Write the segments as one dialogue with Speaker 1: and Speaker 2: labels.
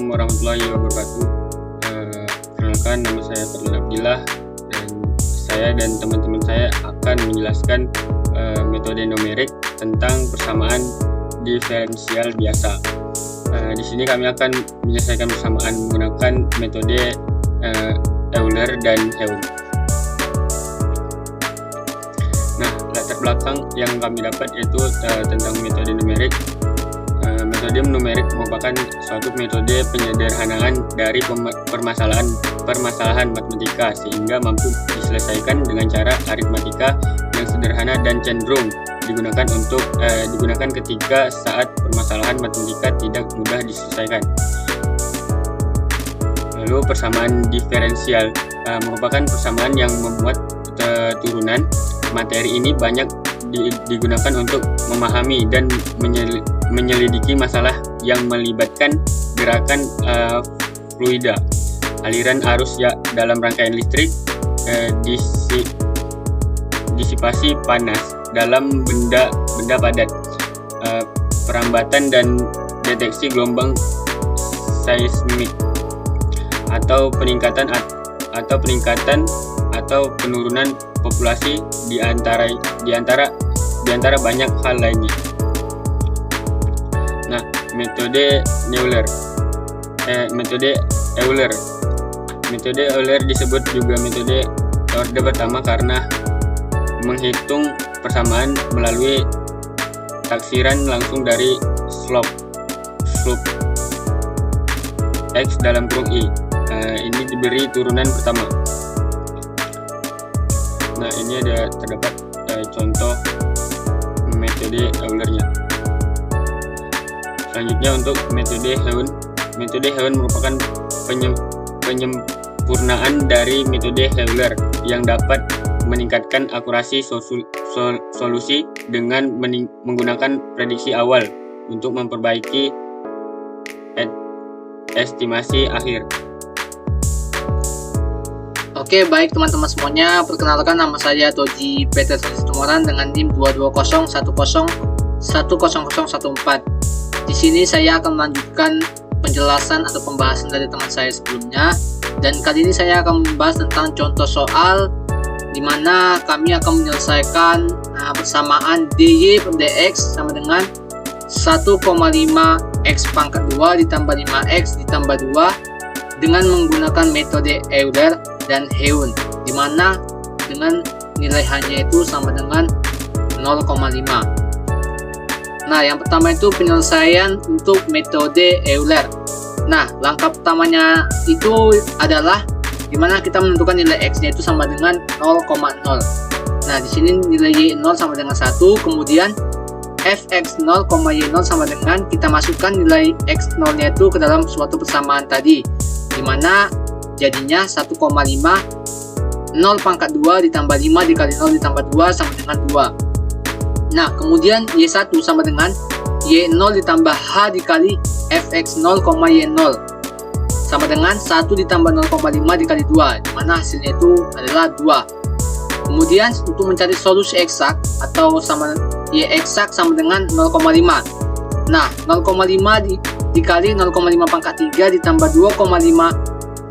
Speaker 1: Assalamualaikum warahmatullahi wabarakatuh. Perkenalkan, nama saya Fadil Abdillah, dan saya dan teman-teman saya akan menjelaskan metode numerik tentang persamaan diferensial biasa. Di sini kami akan menyelesaikan persamaan menggunakan metode Euler dan Heun. Nah, latar belakang yang kami dapat yaitu tentang metode numerik. Metode numerik merupakan suatu metode penyederhanaan dari permasalahan matematika sehingga mampu diselesaikan dengan cara aritmatika yang sederhana dan cenderung digunakan ketika saat permasalahan matematika tidak mudah diselesaikan. Lalu persamaan diferensial merupakan persamaan yang memuat turunan. Materi ini banyak digunakan untuk memahami dan menyelidiki masalah yang melibatkan gerakan fluida, aliran arus dalam rangkaian listrik, disipasi panas dalam benda padat, perambatan dan deteksi gelombang seismik, atau peningkatan atau penurunan populasi di antara banyak hal lainnya. Nah, metode Euler disebut juga metode orde pertama karena menghitung persamaan melalui taksiran langsung dari slope x dalam kurung i. Ini diberi turunan pertama. Nah, ini terdapat contoh metode Eulernya. Selanjutnya untuk metode Heun. Metode Heun merupakan penyempurnaan dari metode Euler yang dapat meningkatkan akurasi solusi dengan menggunakan prediksi awal untuk memperbaiki estimasi akhir.
Speaker 2: Oke, baik teman-teman semuanya, perkenalkan nama saya Toji Peter Situmorang dengan NIM 22010010014. Di sini saya akan melanjutkan penjelasan atau pembahasan dari teman saya sebelumnya, dan kali ini saya akan membahas tentang contoh soal di mana kami akan menyelesaikan persamaan dy per dx sama dengan 1,5 x pangkat 2 ditambah 5x ditambah 2 dengan menggunakan metode Euler dan Heun, di mana dengan nilai hanya itu sama dengan 0,5. Nah, yang pertama itu penyelesaian untuk metode Euler. Nah, langkah pertamanya itu adalah dimana kita menentukan nilai x-nya itu sama dengan 0,0. Nah, di sini nilai y0 sama dengan 1, kemudian fx0, y0 sama dengan kita masukkan nilai x0-nya itu ke dalam suatu persamaan tadi, dimana jadinya 1,5 0 pangkat 2 ditambah 5 dikali 0 ditambah 2 sama dengan 2. Nah, kemudian y1 sama dengan y0 ditambah h dikali fx0, y0 sama dengan 1 ditambah 0,5 dikali 2, dimana hasilnya itu adalah 2. Kemudian untuk mencari solusi eksak atau sama y eksak sama dengan 0,5. Nah, 0,5 dikali 0,5 pangkat 3 ditambah 2,5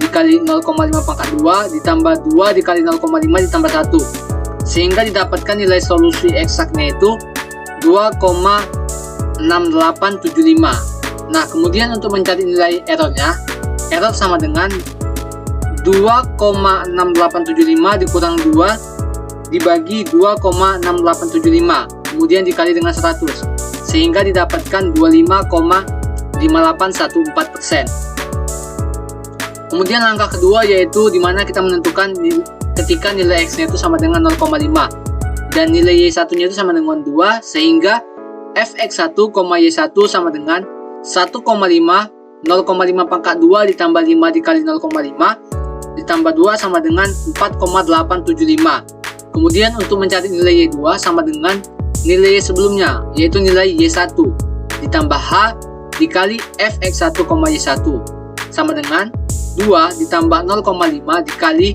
Speaker 2: dikali 0,5 pangkat 2 ditambah 2 dikali 0,5 ditambah 1, sehingga didapatkan nilai solusi eksaknya itu 2,6875. Nah, kemudian untuk mencari nilai errornya, error sama dengan 2,6875 dikurang 2 dibagi 2,6875 kemudian dikali dengan 100, sehingga didapatkan 25,5814%. Kemudian langkah kedua yaitu dimana kita menentukan ketika nilai x-nya itu sama dengan 0,5 dan nilai y1 nya itu sama dengan 2, sehingga fx1, y1 sama dengan 1,5 0,5 pangkat 2 ditambah 5 dikali 0,5 ditambah 2 sama dengan 4,875. Kemudian untuk mencari nilai y2 sama dengan nilai y sebelumnya, yaitu nilai y1 ditambah h dikali fx1, y1 sama dengan 2 ditambah 0,5 dikali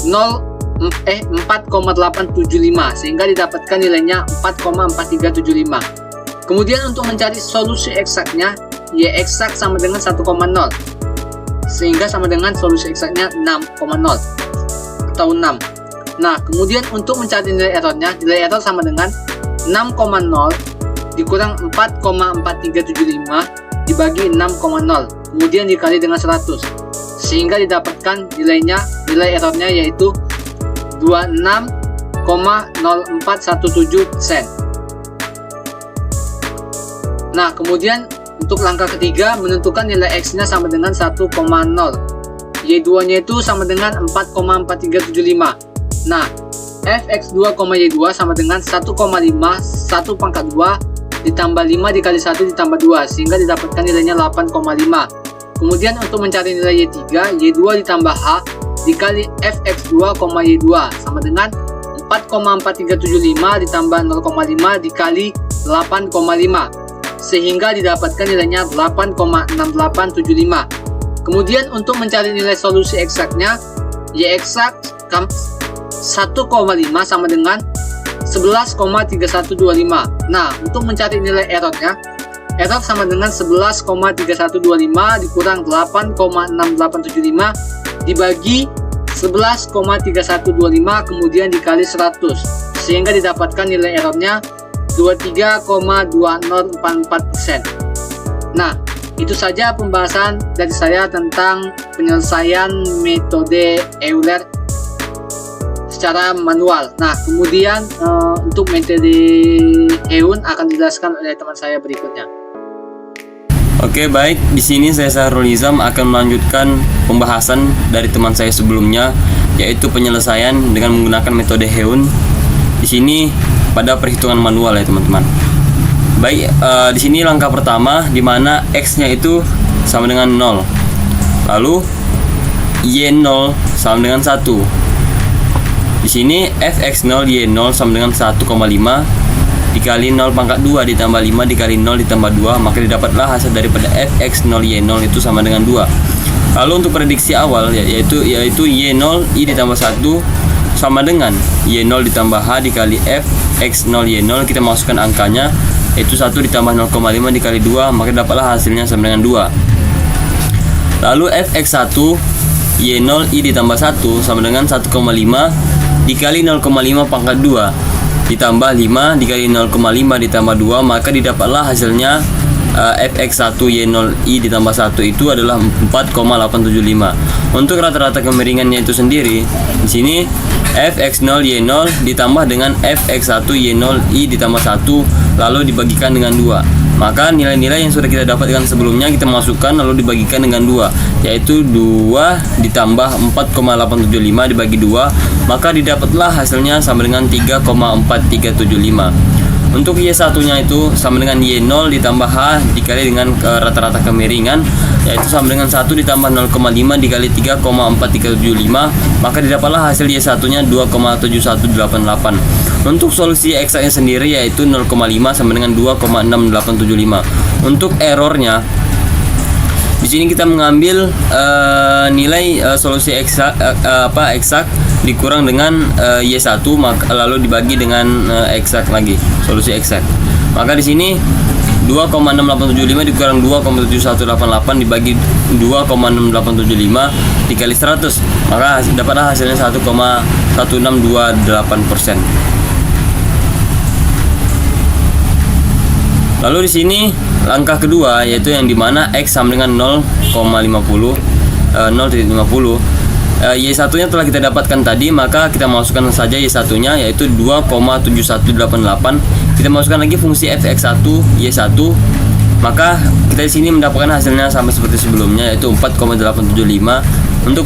Speaker 2: 4,875, sehingga didapatkan nilainya 4,4375. Kemudian untuk mencari solusi eksaknya, Y eksak sama dengan 1,0, sehingga sama dengan solusi eksaknya 6,0 atau 6. Nah, kemudian untuk mencari nilai errornya, nilai error sama dengan 6,0 dikurang 4,4375 dibagi 6,0, kemudian dikali dengan 100, sehingga didapatkan nilai errornya yaitu 26,0417 sen. Nah, kemudian untuk langkah ketiga, menentukan nilai X-nya sama dengan 1,0. Y2-nya itu sama dengan 4,4375. Nah, Fx2, Y2 sama dengan 1,5 1 pangkat 2 ditambah 5 dikali 1 ditambah 2, sehingga didapatkan nilainya 8,5. Kemudian untuk mencari nilai Y3, Y2 ditambah H dikali Fx2, Y2 sama dengan 4,4375 ditambah 0,5 dikali 8,5, sehingga didapatkan nilainya 8,6875. Kemudian untuk mencari nilai solusi eksaknya, Y eksak 1,5 sama dengan 11,3125. Nah, untuk mencari nilai errornya, error sama dengan 11,3125 dikurang 8,6875 dibagi 11,3125 kemudian dikali 100, sehingga didapatkan nilai errornya 23,2044%. Nah, itu saja pembahasan dari saya tentang penyelesaian metode Euler secara manual. Nah, kemudian untuk metode Heun akan dijelaskan oleh teman saya berikutnya.
Speaker 1: Oke, baik. Di sini saya Sahrul Hizam akan melanjutkan pembahasan dari teman saya sebelumnya, yaitu penyelesaian dengan menggunakan metode Heun. Di sini pada perhitungan manual ya, teman-teman. Baik, di sini langkah pertama di mana X-nya itu sama dengan 0. Lalu Y0 sama dengan 1. Di sini Fx0 Y0 sama dengan 1,5 dikali 0 pangkat 2 ditambah 5 dikali 0 ditambah 2, maka didapatlah hasil daripada Fx0 Y0 itu sama dengan 2. Lalu untuk prediksi awal yaitu Y0 I ditambah 1 sama dengan Y0 ditambah H dikali Fx0 Y0, kita masukkan angkanya yaitu 1 ditambah 0,5 dikali 2, maka dapatlah hasilnya sama dengan 2. Lalu Fx1 Y0 I ditambah 1 sama dengan 1,5 dikali 0,5 pangkat 2 ditambah 5 dikali 0,5 ditambah 2, maka didapatlah hasilnya Fx1 Y0 I ditambah 1 itu adalah 4,875. Untuk rata-rata kemiringannya itu sendiri, di sini Fx0 Y0 ditambah dengan Fx1 Y0 I ditambah 1 lalu dibagikan dengan 2. Maka nilai-nilai yang sudah kita dapatkan sebelumnya kita masukkan lalu dibagikan dengan 2, yaitu 2 ditambah 4,875 dibagi 2, maka didapatlah hasilnya sama dengan 3,4375. Untuk Y1 nya itu sama dengan Y0 ditambah H dikali dengan rata-rata kemiringan, yaitu sama dengan 1 ditambah 0,5 dikali 3,4375, maka didapatlah hasil Y1 nya 2,7188. Untuk solusi eksaknya sendiri yaitu 0,5 sama dengan 2,6875. Untuk errornya, di sini kita mengambil nilai solusi eksak dikurang dengan Y1 lalu dibagi dengan eksak lagi, solusi eksak. Maka di sini 2,6875 dikurang 2,7188 dibagi 2,6875 dikali 100, maka dapatlah hasilnya 1,1628%. Lalu di sini langkah kedua yaitu yang dimana X sama dengan 0,50. Y1 nya telah kita dapatkan tadi, maka kita masukkan saja Y1 nya yaitu 2,7188. Kita masukkan lagi fungsi Fx1 Y1, maka kita di sini mendapatkan hasilnya sama seperti sebelumnya yaitu 4,875. Untuk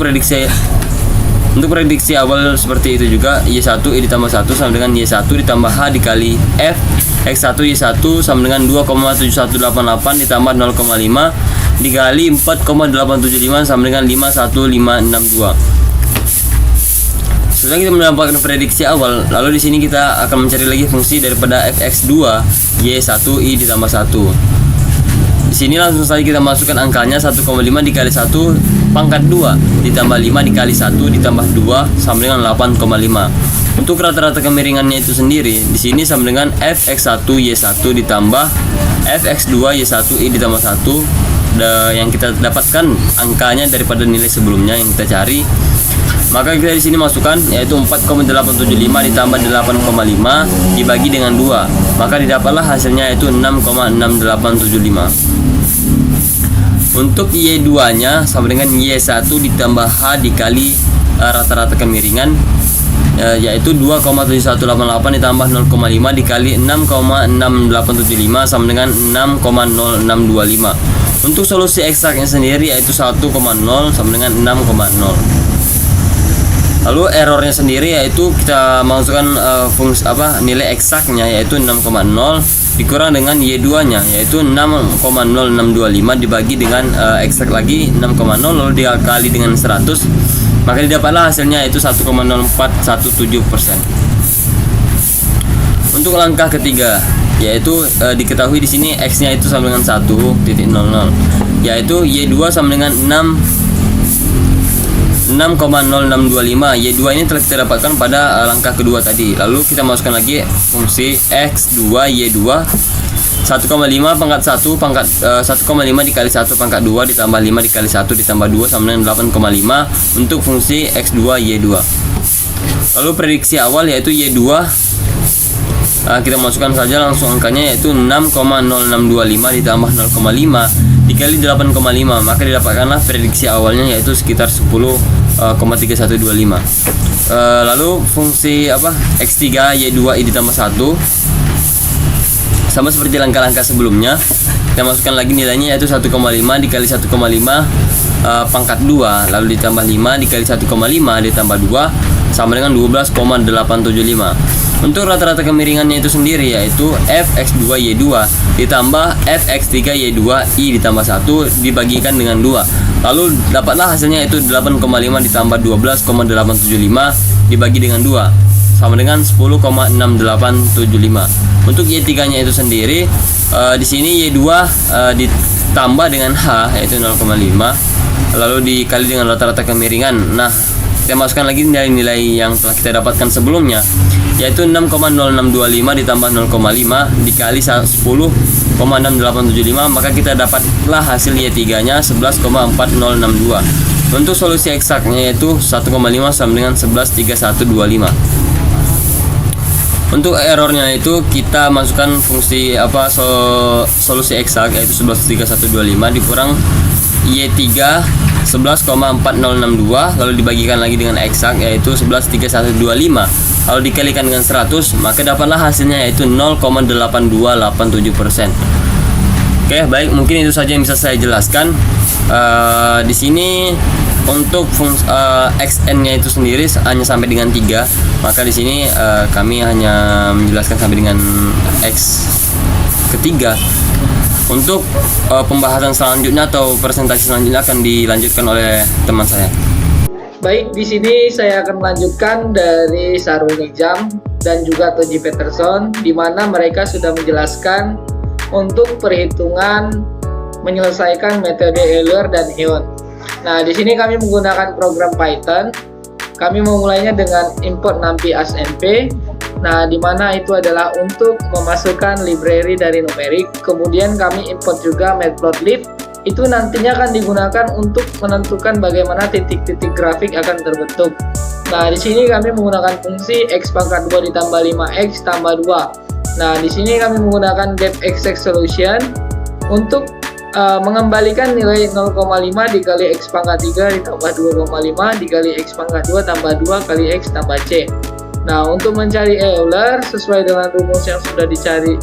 Speaker 1: prediksi awal seperti itu juga, Y1 I ditambah 1 sama dengan Y1 ditambah H dikali F X1 Y1 sama dengan 2,7188 ditambah 0,5 dikali 4,875 sama dengan 51562. Setelah kita mendapatkan prediksi awal, lalu di sini kita akan mencari lagi fungsi daripada Fx2 Y1 I ditambah 1. Di sini langsung saja kita masukkan angkanya 1,5 dikali 1 pangkat 2 ditambah 5 dikali 1 ditambah 2 sama dengan 8,5.
Speaker 3: Untuk rata-rata kemiringannya itu sendiri di sini sama dengan fx1y1 ditambah fx2y1i ditambah 1 yang kita dapatkan angkanya daripada nilai sebelumnya yang kita cari. Maka kita di sini masukkan yaitu 4,875 ditambah 8,5 dibagi dengan 2. Maka didapatlah hasilnya yaitu 6,6875. Untuk Y2-nya sama dengan Y1 ditambah H dikali rata-rata kemiringan, yaitu 2,7188 ditambah 0,5 dikali 6,6875 sama dengan 6,0625. Untuk solusi eksaknya sendiri yaitu 1,0 sama dengan 6,0. Lalu errornya sendiri yaitu kita masukkan nilai eksaknya yaitu 6,0 dikurang dengan Y2-nya yaitu 6,0625 dibagi dengan eksak lagi 6,0 lalu dikali dengan 100. Maka didapatlah hasilnya yaitu 1,0417%. Untuk langkah ketiga yaitu diketahui di sini x-nya itu sama dengan 1.00 yaitu Y2 sama dengan 6,0625. Y2 ini telah kita dapatkan pada langkah kedua tadi. Lalu kita masukkan lagi fungsi x2 Y2 1,5 pangkat 1 pangkat 1,5 dikali 1 pangkat 2 ditambah 5 dikali 1 ditambah 2 sama dengan 8,5 untuk fungsi x2 Y2. Lalu prediksi awal yaitu Y2 kita masukkan saja langsung angkanya yaitu 6,0625 ditambah 0,5 dikali 8,5, maka didapatkanlah prediksi awalnya yaitu sekitar 10,3125. Lalu fungsi x3 Y2i ditambah 1 sama seperti langkah-langkah sebelumnya, kita masukkan lagi nilainya yaitu 1,5 dikali 1,5 pangkat 2 lalu ditambah 5 dikali 1,5 ditambah 2 sama dengan 12,875. Untuk rata-rata kemiringannya itu sendiri yaitu fx2 y2 ditambah fx3 y2i ditambah 1 dibagikan dengan 2. Lalu dapatlah hasilnya yaitu 8,5 ditambah 12,875 dibagi dengan 2 sama dengan 10,6875. Untuk Y3-nya itu sendiri di sini Y2 ditambah dengan H yaitu 0,5 lalu dikali dengan rata-rata kemiringan. Nah, kita masukkan lagi nilai-nilai yang telah kita dapatkan sebelumnya yaitu 6,0625 ditambah 0,5 dikali 10,6875, maka kita dapatlah hasil Y3-nya 11,4062. Untuk solusi eksaknya yaitu 1,5 sama dengan 11,3125. Untuk errornya itu kita masukkan fungsi solusi eksak yaitu 11,3125 dikurang Y3 11,4062 lalu dibagikan lagi dengan eksak yaitu 11,3125 lalu dikalikan dengan 100, maka dapatlah hasilnya yaitu 0,8287%. Oke, baik, mungkin itu saja yang bisa saya jelaskan. Di sini untuk xn-nya itu sendiri hanya sampai dengan 3, maka di sini kami hanya menjelaskan sampai dengan x ketiga. Untuk pembahasan selanjutnya atau presentasi selanjutnya akan dilanjutkan oleh teman saya.
Speaker 2: Baik, di sini saya akan melanjutkan dari Sarul Nijam dan juga Toji Peterson, di mana mereka sudah menjelaskan untuk perhitungan menyelesaikan metode Euler dan Heon. Nah, di sini kami menggunakan program Python. Kami memulainya dengan import NumPy as NP. Nah, di mana itu adalah untuk memasukkan library dari numerik. Kemudian kami import juga matplotlib. Itu nantinya akan digunakan untuk menentukan bagaimana titik-titik grafik akan terbentuk. Nah, di sini kami menggunakan fungsi x pangkat 2 ditambah 5x tambah 2. Nah, di sini kami menggunakan depth-exact solution untuk mengembalikan nilai 0,5 dikali x pangkat 3 ditambah 2,5 dikali x pangkat 2 tambah 2 kali x tambah c. Nah, untuk mencari Euler sesuai dengan rumus yang sudah dicari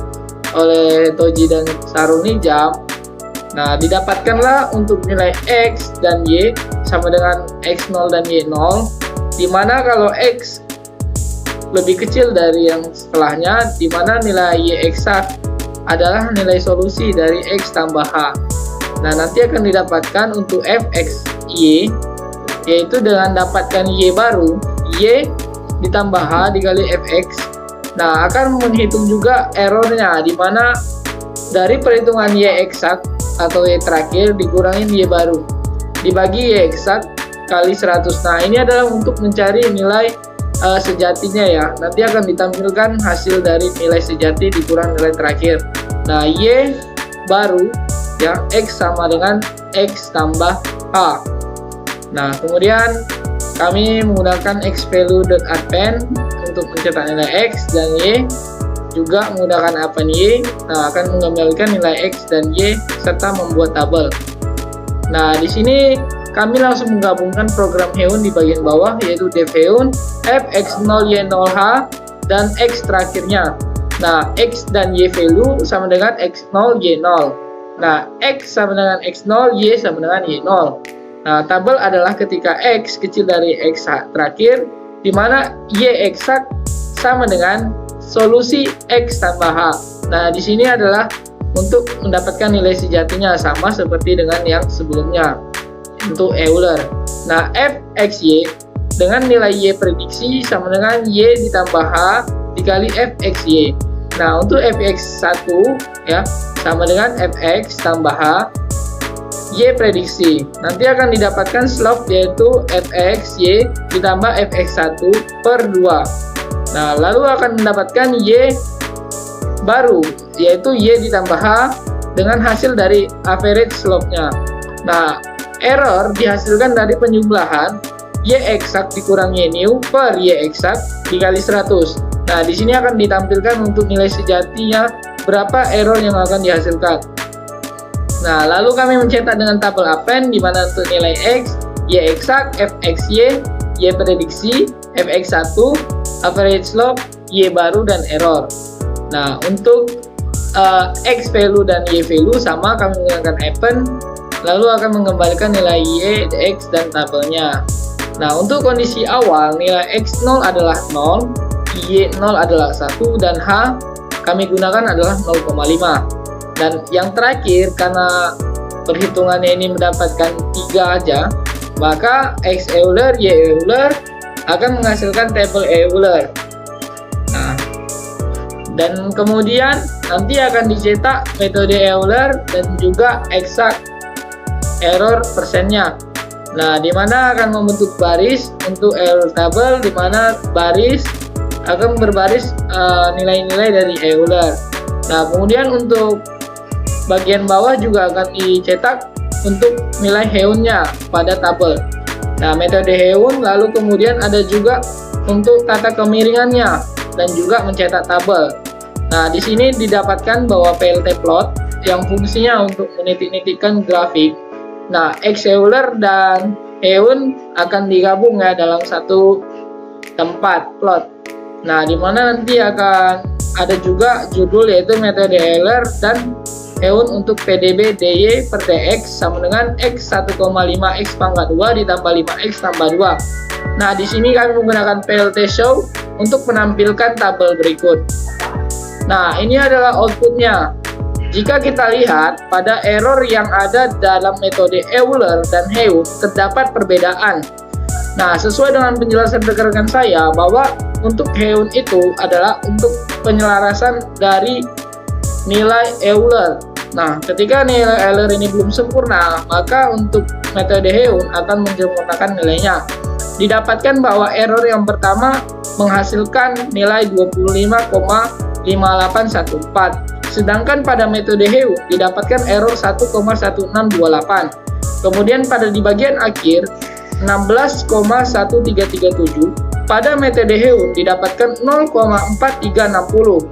Speaker 2: oleh Toji dan Sarul Nijam, nah didapatkanlah untuk nilai x dan y sama dengan x0 dan y0, dimana kalau x lebih kecil dari yang setelahnya, dimana nilai y eksak adalah nilai solusi dari x tambah h. Nah, nanti akan didapatkan untuk fx y, yaitu dengan dapatkan y baru, y ditambah h dikali fx. Nah, akan menghitung juga errornya, dimana dari perhitungan y eksak atau y terakhir dikurangin y baru dibagi y eksak kali 100. Nah, ini adalah untuk mencari nilai
Speaker 4: sejatinya ya. Nanti akan ditampilkan hasil dari nilai sejati dikurang nilai terakhir. Nah, Y baru ya, X sama dengan X tambah H. Nah, kemudian kami menggunakan xValue.append untuk mencetak nilai X dan Y, juga menggunakan append Y. Nah, akan mengembalikan nilai X dan Y serta membuat tabel. Nah, di sini kami langsung menggabungkan program Heun di bagian bawah, yaitu devheun fx0y0h dan X terakhirnya. Nah, X dan Y value sama dengan x0 y0. Nah, X sama dengan x0, Y sama dengan y0. Nah, tabel adalah ketika X kecil dari X terakhir, di mana Y eksak sama dengan solusi X tambah H. Nah, di sini adalah untuk mendapatkan nilai sejatinya, sama seperti dengan yang sebelumnya untuk Euler. Nah, fxy dengan nilai Y prediksi sama dengan Y ditambah H dikali fxy. Nah, untuk fx1 ya sama dengan fx tambah H Y prediksi. Nanti akan didapatkan slope yaitu fxy ditambah fx1 per 2. Nah, lalu akan mendapatkan Y baru yaitu Y ditambah H dengan hasil dari average slope-nya. Nah, error dihasilkan dari penjumlahan Y eksak dikurang Y new per Y eksak dikali 100. Nah, di sini akan ditampilkan untuk nilai sejatinya berapa error yang akan dihasilkan. Nah, lalu kami mencetak dengan tabel append di mana untuk nilai X, Y eksak, fxy, Y prediksi, fx1, average slope, Y baru dan error. Nah, untuk X value dan Y value sama, kami menggunakan append, lalu akan mengembalikan nilai Y, X, dan tabelnya. Nah, untuk kondisi awal, nilai X0 adalah 0, Y0 adalah 1, dan H kami gunakan adalah 0,5. Dan yang terakhir, karena perhitungannya ini mendapatkan 3 aja, maka X Euler, Y Euler akan menghasilkan tabel Euler. Nah, dan kemudian nanti akan dicetak metode Euler dan juga eksak error persennya. Nah, di mana akan membentuk baris untuk Euler table, di mana baris akan berbaris nilai-nilai dari Euler. Nah, kemudian untuk bagian bawah juga akan dicetak untuk nilai Heunnya pada tabel. Nah, metode Heun, lalu kemudian ada juga untuk tata kemiringannya dan juga mencetak tabel. Nah, di sini didapatkan bahwa PLT plot yang fungsinya untuk menitik-nitikkan grafik. Nah, X Euler dan Heun akan digabung ya dalam satu tempat plot. Nah, di mana nanti akan ada juga judul yaitu metode Euler dan Heun untuk PDB DY per DX sama dengan X 1,5 X pangkat 2 ditambah 5X tambah 2. Nah, di sini kami menggunakan PLT show untuk menampilkan tabel berikut. Nah, ini adalah outputnya. Jika kita lihat pada error yang ada dalam metode Euler dan Heun terdapat perbedaan. Nah, sesuai dengan penjelasan rekan-rekan saya bahwa untuk Heun itu adalah untuk penyelarasan dari nilai Euler. Nah, ketika nilai Euler ini belum sempurna, maka untuk metode Heun akan menyempurnakan nilainya. Didapatkan bahwa error yang pertama menghasilkan nilai 25,5814. Sedangkan pada metode Heun didapatkan error 1,1628. Kemudian pada di bagian akhir 16,1337. Pada metode Heun didapatkan 0,4360.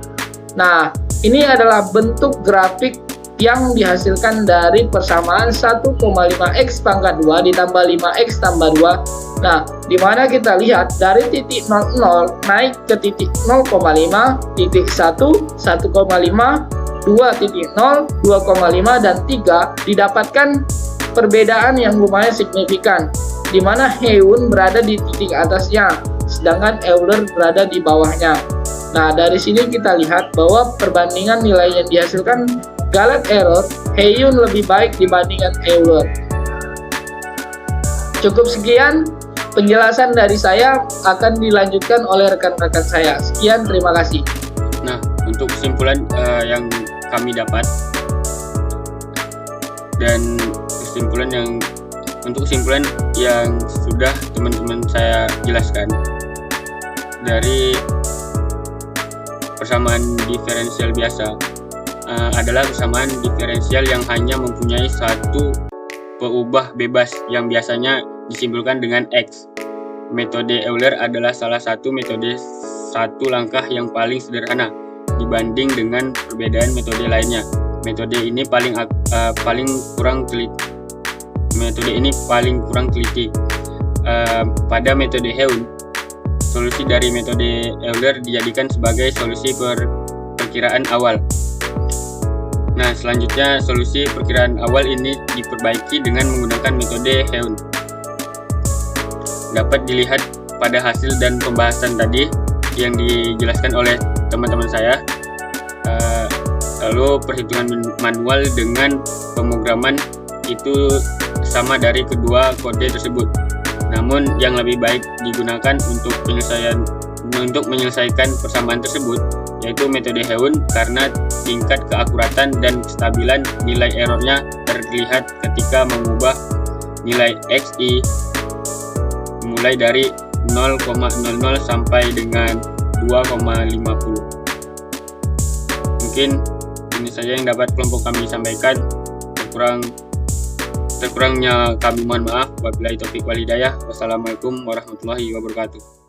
Speaker 4: Nah, ini adalah bentuk grafik yang dihasilkan dari persamaan 1,5x pangkat 2 ditambah 5x tambah 2. Nah, di mana kita lihat dari titik 00 naik ke titik 0,5, titik 1, 1,5, 2.0, 2,5, dan 3 didapatkan perbedaan yang lumayan signifikan, di mana Heun berada di titik atasnya, sedangkan Euler berada di bawahnya. Nah, dari sini kita lihat bahwa perbandingan nilai yang dihasilkan Gallet error, Heun lebih baik dibandingkan Euler. Cukup sekian penjelasan dari saya, akan dilanjutkan oleh rekan-rekan saya. Sekian, terima kasih.
Speaker 1: Nah, untuk kesimpulan yang kami dapat dan kesimpulan yang sudah teman-teman saya jelaskan, dari persamaan diferensial biasa adalah persamaan diferensial yang hanya mempunyai satu peubah bebas yang biasanya disimpulkan dengan X. Metode Euler adalah salah satu metode satu langkah yang paling sederhana dibanding dengan perbedaan metode lainnya. Metode ini paling kurang teliti. Pada metode Heun, solusi dari metode Euler dijadikan sebagai solusi perkiraan awal. Nah, selanjutnya solusi perkiraan awal ini diperbaiki dengan menggunakan metode Heun. Dapat dilihat pada hasil dan pembahasan tadi yang dijelaskan oleh teman-teman saya. Lalu perhitungan manual dengan pemrograman itu sama dari kedua kode tersebut. Namun yang lebih baik digunakan untuk menyelesaikan persamaan tersebut yaitu metode Heun, karena tingkat keakuratan dan kestabilan nilai errornya terlihat ketika mengubah nilai XI mulai dari 0,00 sampai dengan 2,50. Mungkin ini saja yang dapat kelompok kami sampaikan. Terkurangnya kami mohon maaf. Wabillahi taufiq wal hidayah. Wassalamualaikum warahmatullahi wabarakatuh.